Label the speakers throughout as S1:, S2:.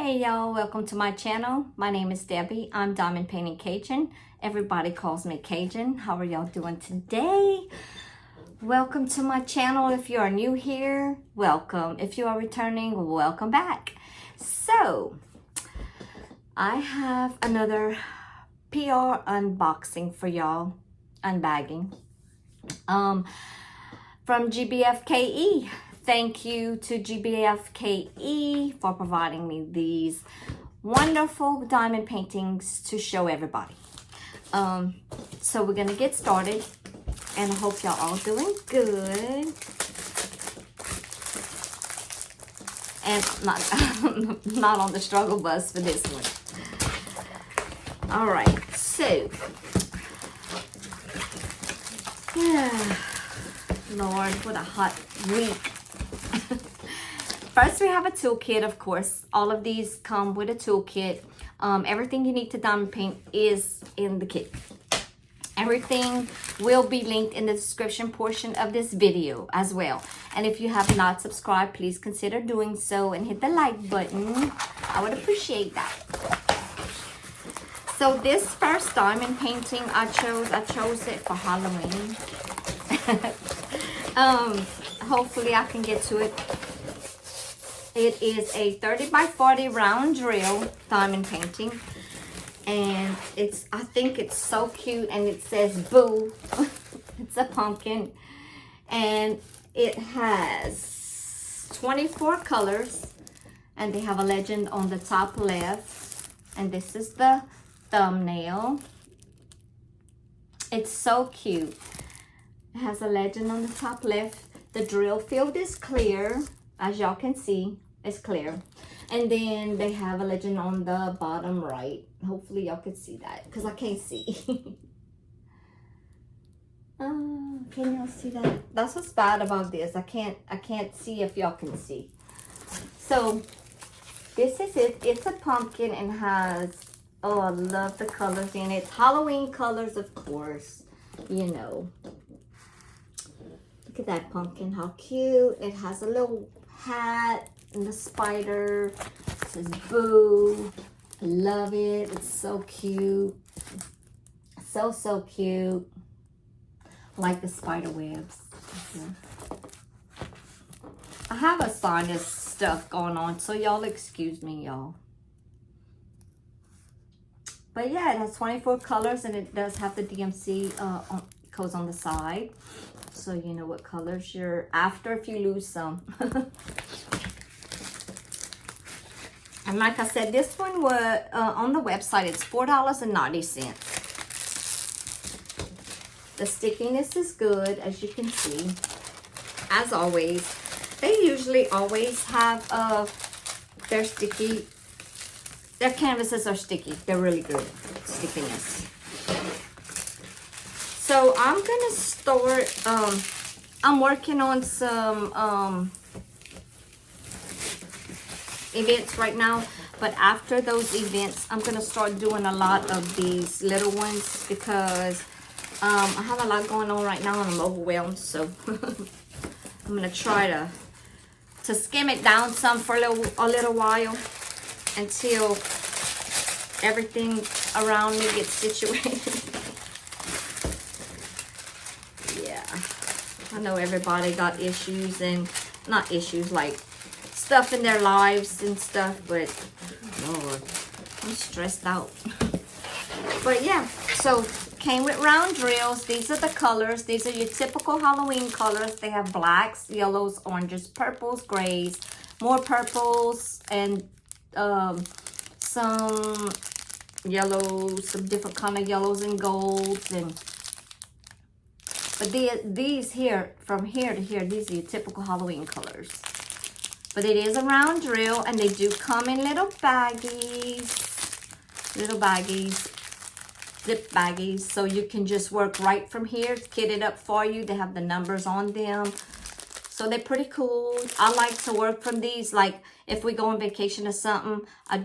S1: Hey y'all, welcome to my channel. My name is Debbie. I'm Diamond Painting Cajun. Everybody calls me Cajun. How are y'all doing today? Welcome to my channel. If you are new here, welcome. If you are returning, welcome back. So, I have another PR unboxing for y'all, unbagging, from GBFKE. Thank you to GBFKE for providing me these wonderful diamond paintings to show everybody. So we're gonna get started, and I hope y'all all doing good. And not on the struggle bus for this one. All right, so yeah, Lord, what a hot week. First, we have a toolkit, of course. All of these come with a toolkit. Everything you need to diamond paint is in the kit. Everything will be linked in the description portion of this video as well. And if you have not subscribed, please consider doing so and hit the like button. I would appreciate that. So this first diamond painting I chose it for Halloween. Hopefully I can get to it. It is a 30 by 40 round drill diamond painting, and I think it's so cute, and it says boo. It's a pumpkin, and it has 24 colors, and they have a legend on the top left, and this is the thumbnail. It's so cute. It has a legend on the top left. The drill field is clear. As y'all can see, it's clear. And then they have a legend on the bottom right. Hopefully y'all can see that, because I can't see. Can y'all see that? That's what's bad about this. I can't see if y'all can see. So this is it. It's a pumpkin and has, oh, I love the colors in it. Halloween colors, of course, you know. Look at that pumpkin, how cute. It has a little hat and the spider. It says boo. I love it. It's so cute. So cute. I like the spider webs. I have a sinus stuff going on, so y'all excuse me, y'all. But yeah, it has 24 colors, and it does have the DMC codes on the side, so you know what colors you're after if you lose some. And like I said, this one was on the website, it's $4.90. The stickiness is good, as you can see. As always, they usually always have their canvases are sticky. They're really good stickiness. So I'm gonna start, I'm working on some events right now, but after those events, I'm gonna start doing a lot of these little ones, because I have a lot going on right now and I'm overwhelmed. So I'm gonna try to skim it down some for a little while until everything around me gets situated. Yeah, I know everybody got issues, and not issues, like stuff in their lives and stuff, but Lord, I'm stressed out. But yeah, so came with round drills. These are the colors. These are your typical Halloween colors. They have blacks, yellows, oranges, purples, grays, more purples, and some yellows, some different kind of yellows and golds. And but these here, from here to here, these are your typical Halloween colors. But it is a round drill, and they do come in little baggies, zip baggies, so you can just work right from here. It's kitted up for you. They have the numbers on them, so they're pretty cool. I like to work from these. Like if we go on vacation or something, I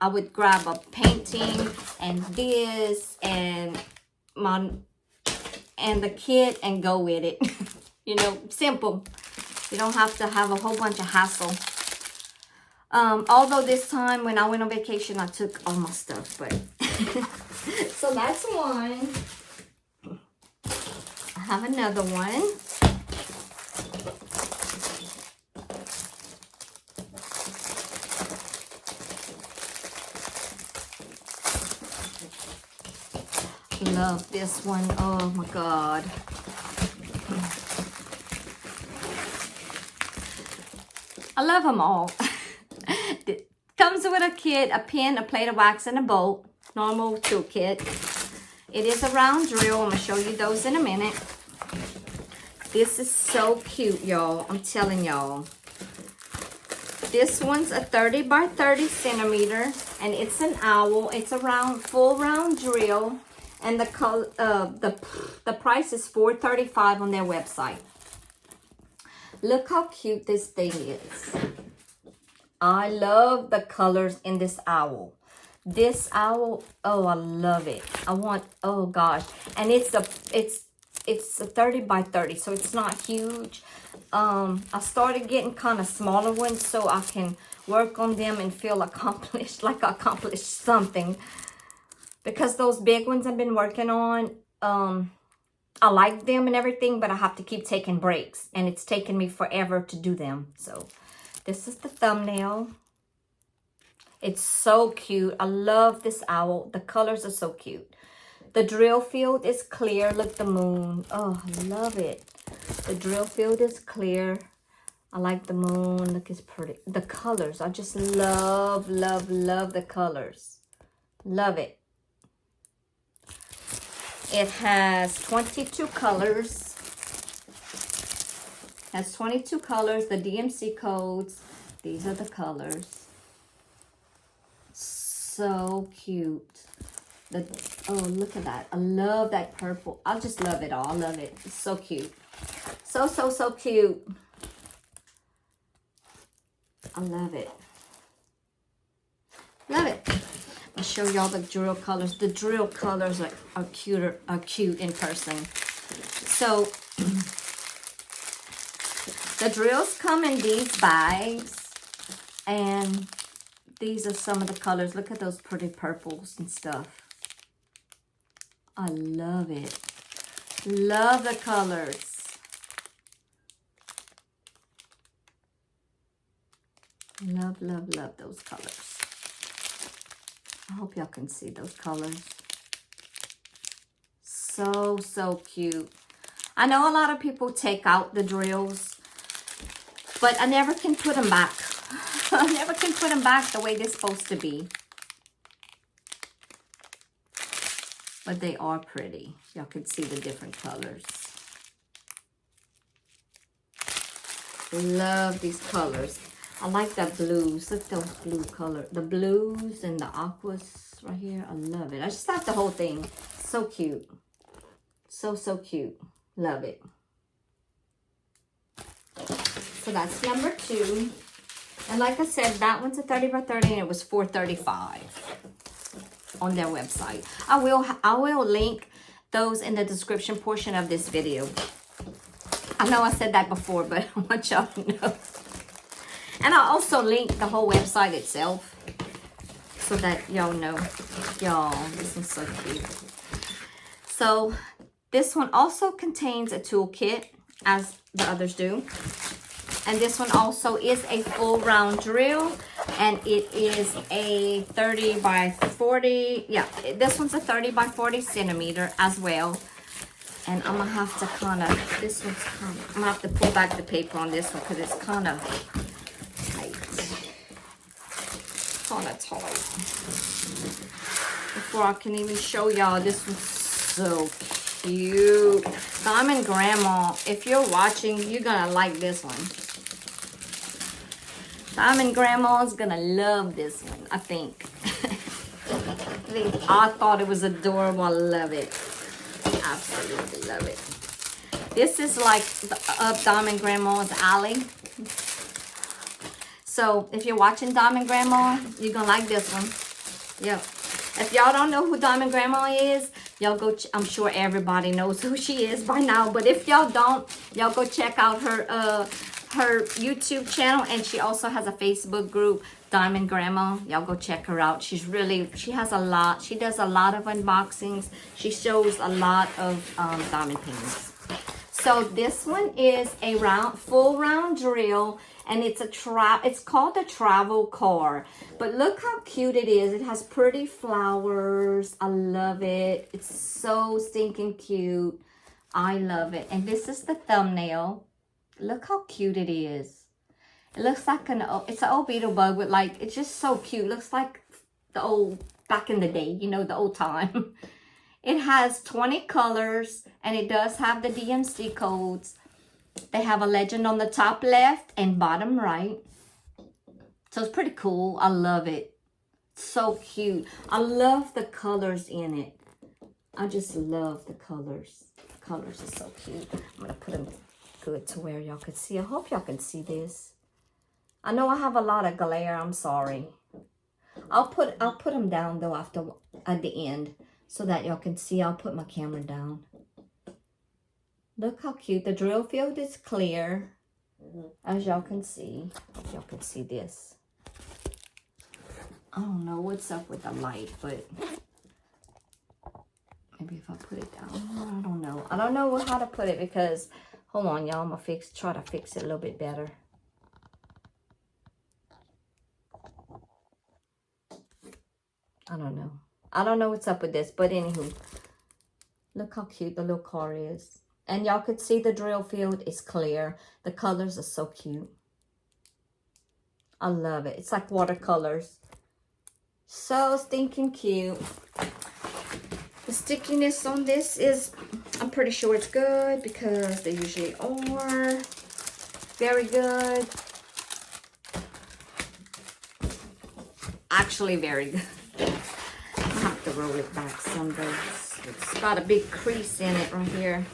S1: would grab a painting and this and the kit and go with it. You know, simple. You don't have to have a whole bunch of hassle. Although this time when I went on vacation, I took all my stuff, but so that's one. I have another one. Love this one. Oh my God. I love them all. It comes with a kit, a pen, a plate of wax, and a bolt. Normal toolkit. It is a round drill. I'm going to show you those in a minute. This is so cute, y'all. I'm telling y'all. This one's a 30 by 30 centimeter, and it's an owl. It's a round, full round drill, and the price is $4.35 on their website. Look how cute this thing is. I love the colors in this owl. This owl, oh, I love it. I want, oh gosh, and it's a 30 by 30, so it's not huge. I started getting kind of smaller ones so I can work on them and feel accomplished, like I accomplished something. Because those big ones I've been working on, I like them and everything, but I have to keep taking breaks, and it's taken me forever to do them. So this is the thumbnail. It's so cute. I love this owl. The colors are so cute. The drill field is clear. Look, the moon. Oh, I love it. The drill field is clear. I like the moon. Look, it's pretty. The colors. I just love, love, love the colors. Love it. It has 22 colors. Has 22 colors. The DMC codes. These are the colors. So cute. Oh, look at that. I love that purple. I just love it all. I love it. It's so cute. So, so, so cute. I love it. Love it. I'll show y'all the drill colors. The drill colors are cute in person. So, the drills come in these bags. And these are some of the colors. Look at those pretty purples and stuff. I love it. Love the colors. Love, love, love those colors. I hope y'all can see those colors. So, so cute. I know a lot of people take out the drills, but I never can put them back. I never can put them back the way they're supposed to be. But they are pretty. Y'all can see the different colors. Love these colors. I like the blues. Look at those blue colors. The blues and the aquas right here. I love it. I just like the whole thing. So cute. So, so cute. Love it. So that's number 2. And like I said, that one's a 30 by 30 and it was $4.35 on their website. I will link those in the description portion of this video. I know I said that before, but I want y'all to know. And I'll also link the whole website itself so that y'all know. Y'all, this one's so cute. So this one also contains a toolkit, as the others do. And this one also is a full round drill, and it is a 30 by 40. Yeah, this one's a 30 by 40 centimeter as well. And I'm gonna have to I'm gonna have to pull back the paper on this one because it's kind of tight. Before I can even show y'all, this one's so cute. Diamond Grandma, if you're watching, you're gonna like this one. Diamond Grandma's gonna love this one, I think. I thought it was adorable. I love it. Absolutely love it. This is like up Diamond Grandma's alley. So if you're watching Diamond Grandma, you're gonna like this one. Yep. If y'all don't know who Diamond Grandma is, y'all go. I'm sure everybody knows who she is by now. But if y'all don't, y'all go check out her her YouTube channel, and she also has a Facebook group, Diamond Grandma. Y'all go check her out. She has a lot. She does a lot of unboxings. She shows a lot of diamond paintings. So this one is a full round drill, and it's called a travel car. But look how cute it is. It has pretty flowers. I love it. It's so stinking cute. I love it. And this is the thumbnail. Look how cute it is. It looks like it's an old beetle bug with like, it's just so cute. It looks like the old, back in the day, you know, the old time. It has 20 colors, and it does have the DMC codes. They have a legend on the top left and bottom right. So it's pretty cool. I love it. So cute. I love the colors in it. I just love the colors. The colors are so cute. I'm going to put them good to where y'all can see. I hope y'all can see this. I know I have a lot of glare. I'm sorry. I'll put them down though at the end so that y'all can see. I'll put my camera down. Look how cute. The drill field is clear, as y'all can see. Hope y'all can see this. I don't know what's up with the light, but maybe if I put it down, I don't know. I don't know how to put it because, hold on, y'all. I'm gonna try to fix it a little bit better. I don't know. I don't know what's up with this, but anywho, look how cute the little car is. And y'all could see the drill field is clear. The colors are so cute. I love it. It's like watercolors. So stinking cute. The stickiness on this is, I'm pretty sure it's good because they usually are. Very good. Actually, very good. I have to roll it back some days. It's got a big crease in it right here.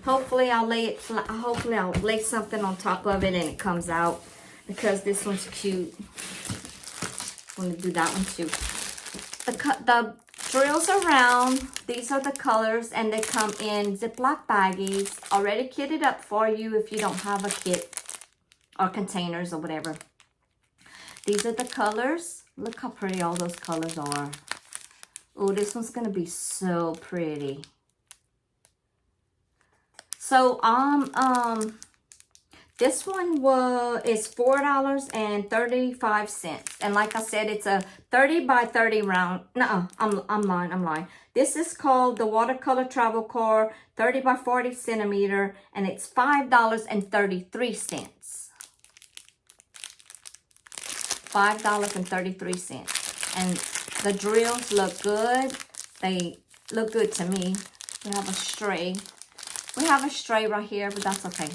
S1: Hopefully I'll lay something on top of it and it comes out because this one's cute. I'm gonna do that one too. The drills are round. These are the colors, and they come in Ziploc baggies, already kitted up for you if you don't have a kit or containers or whatever. These are the colors. Look how pretty all those colors are. Oh, this one's gonna be so pretty. So this one is $4.35, and like I said, it's a 30 by 30 round. No, I'm lying. This is called the Watercolor Travel Car, 30 by 40 centimeter, and it's $5.33. $5.33, and the drills look good. They look good to me. We have a stray. We have a stray right here, but that's okay.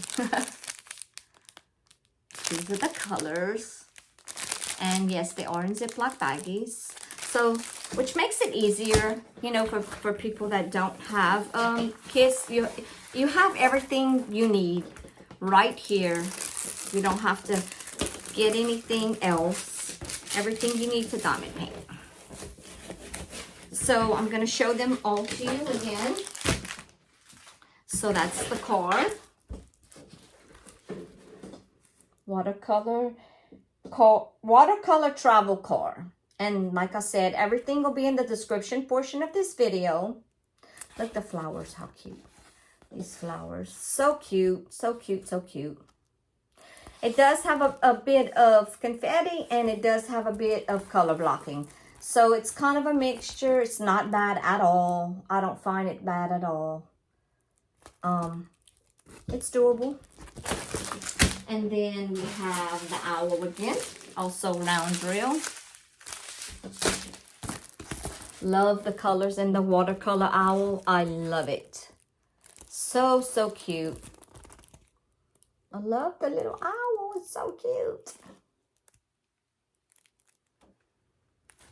S1: These are the colors. And yes, they are in Ziploc baggies. So, which makes it easier, you know, for people that don't have kits. You have everything you need right here. You don't have to get anything else. Everything you need to diamond paint. So, I'm going to show them all to you again. So that's the card. Watercolor travel car. And like I said, everything will be in the description portion of this video. Look, the flowers, how cute. These flowers, so cute, so cute, so cute. It does have a bit of confetti, and it does have a bit of color blocking. So it's kind of a mixture. It's not bad at all. I don't find it bad at all. It's doable. And then we have the owl again, also round drill. Love the colors in the watercolor owl. I love it. So, so cute. I love the little owl. It's so cute.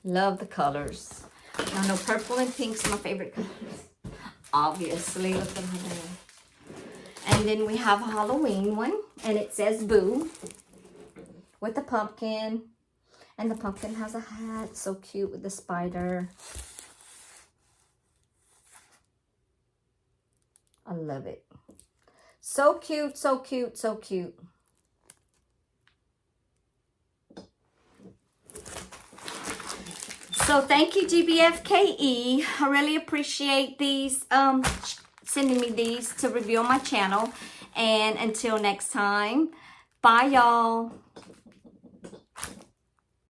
S1: Love the colors. I know purple and pink's my favorite colors. Obviously, look at her. And then we have a Halloween one, and it says Boo with the pumpkin. And the pumpkin has a hat, so cute, with the spider. I love it. So cute, so cute, so cute. So thank you, GBFKE. I really appreciate these, sending me these to review on my channel. And until next time, bye y'all.